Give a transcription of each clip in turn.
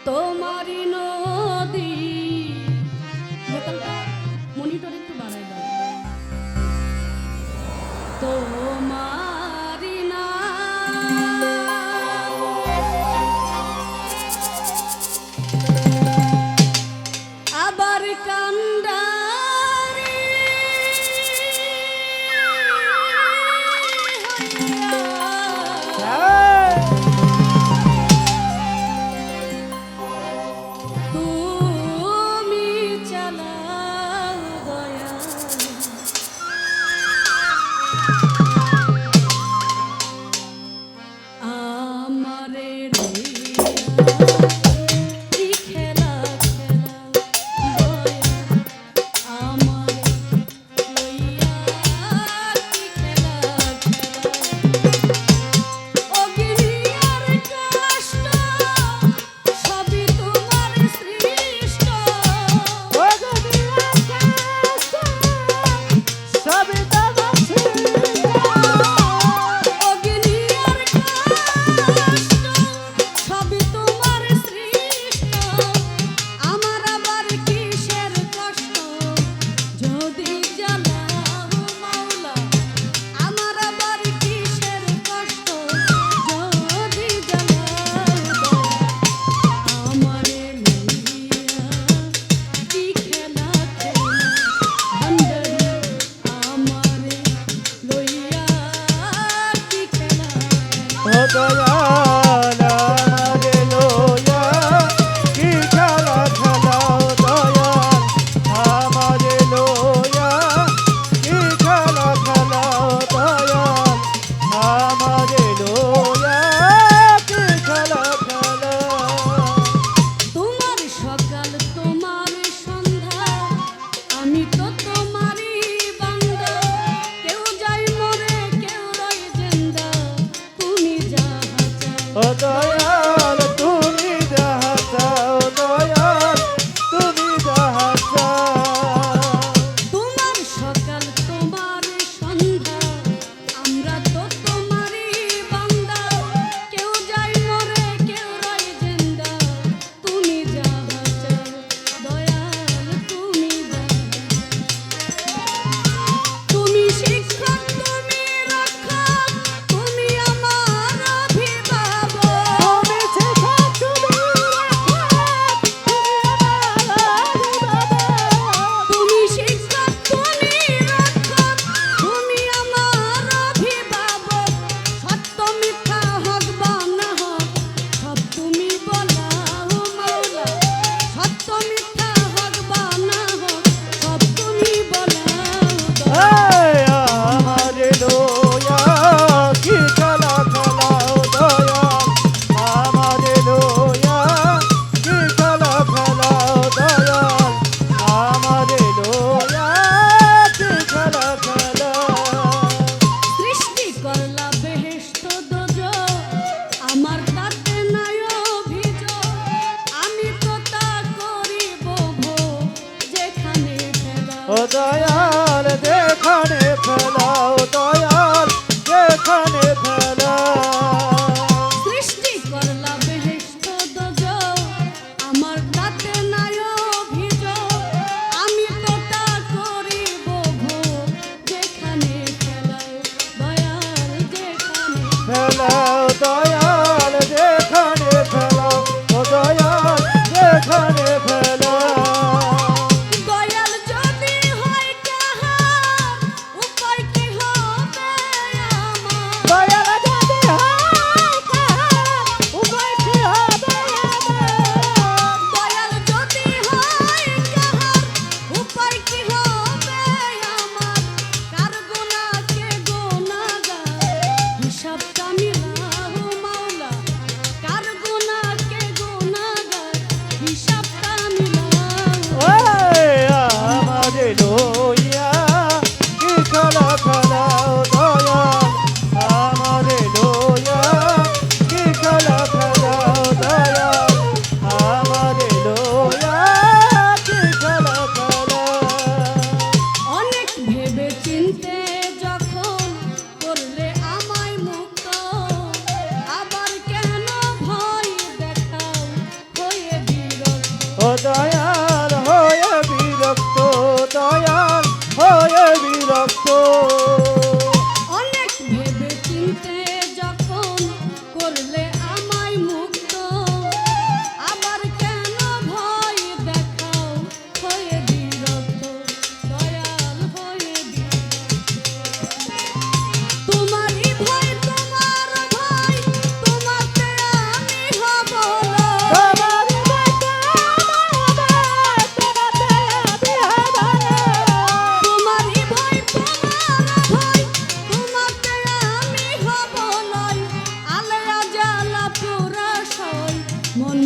তোমারি নদী মনিটর একটু বাড়াই দাও তোমারি না আবার কান্ডারি তুমি চালাও দয়া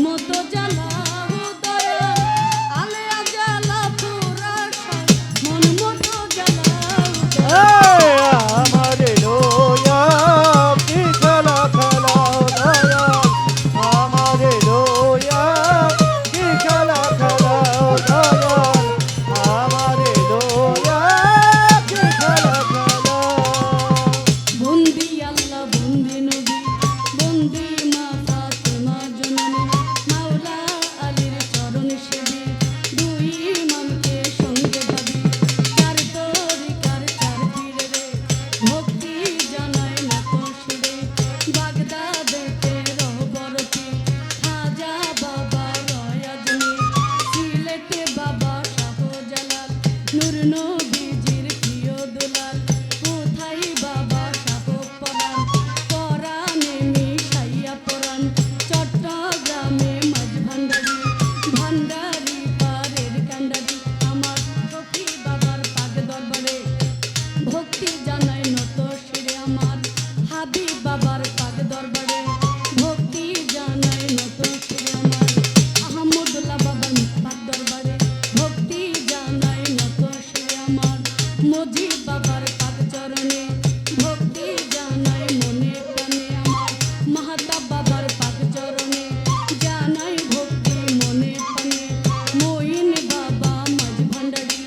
মতো জ্বালা উদয়া আলেয়া জ্বালা পুরা সব মন মতো জ্বালা উদয়া আমারে লইয়া কি খেলা খেলাও দয়াল আমারে লইয়া কি খেলা খেলাও দয়াল আমারে লইয়া কি খেলা খেলাও বন্দি আল্লাহ বন্দি নবী বন্দি মা ফাতেমা জননী মাওলা আলীর চরণ সেবী দুই ইমামকে সঙ্গে ভাবি চার তরিকার চার পীরে রে ভক্তি জানায় নত সুরে বাগদাদেতে রহবরতি খাজা বাবা রয়াজনী সিলেটে বাবা শাহজালাল নূর নবীজির প্রিয় দুলাল কোথায় বাবা শাহ পরাণ পরাণে মিশাইয়া পরাণ চট্টগ্রামে মাঝ ভান্ডারি ভান্ডারি পারের কান্ডারি আমার সখী বাবার পাগ দরবারে ভক্তি জানাই নত শিরে আমার হাবিব বাবার পাগ দরবারে ভক্তি জানাই নত শিরে আমার আহমদুল্লাহ বাবার পাগ দরবারে ভক্তি জানাই নত শিরে আমার মজিদ বাবার পাগ চরণে ভক্তি জানাই মনে প্রাণে আমার মাহাতাব বাবার পাগ চরণে জানাই ভক্তি মনে প্রাণে মঈন বাবা মাঝ ভান্ডারি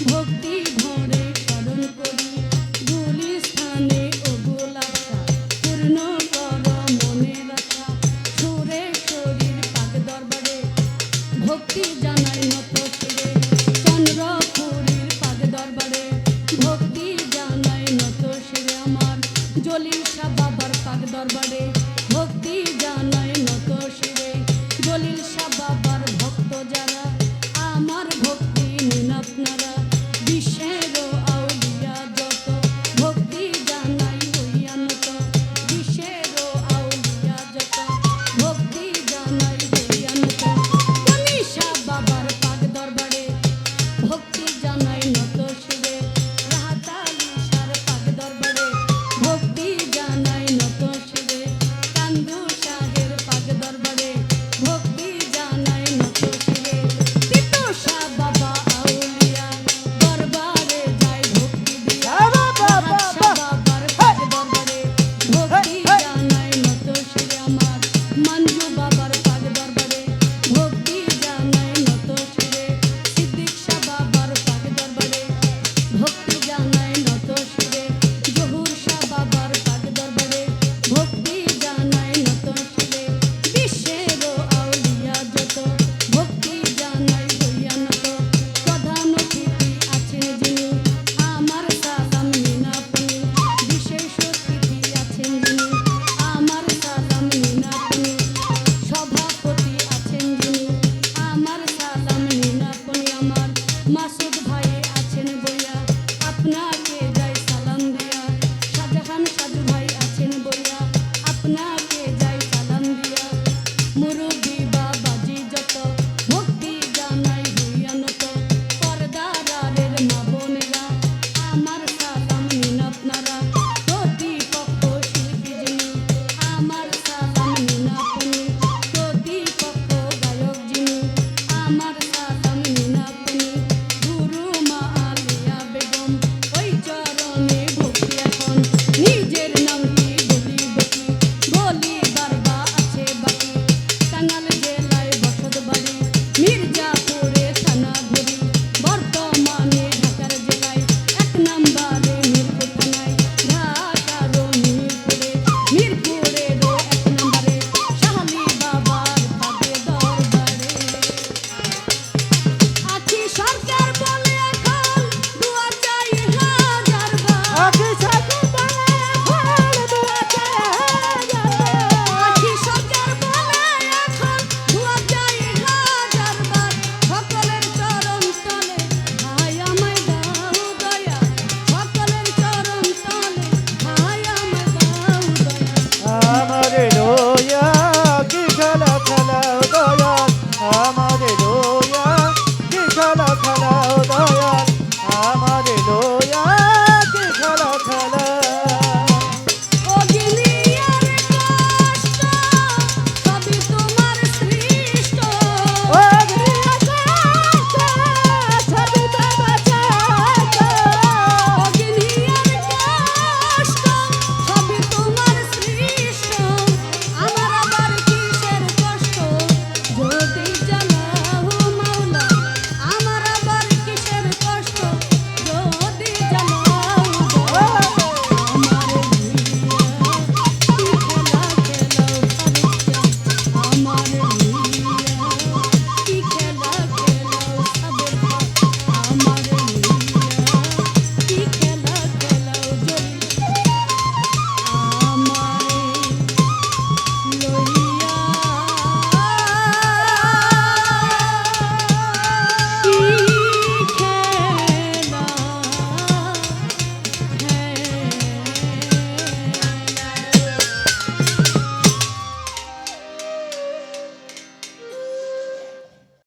ভক্তি ভরে স্মরণ করি গুলিস্থানে ও গোলাপা পূর্ণ কর মনের আশা সুরে শরীর পাগ দরবারে ভক্তি জানাই নত শিরে চন্দ্রপুরীর পাগ দরবারে ভক্তি জানাই নত শিরে আমার জলিল শাহ বাবার পাগ দরবারে ভক্তি জানাই নত শিরে জলিল শাহ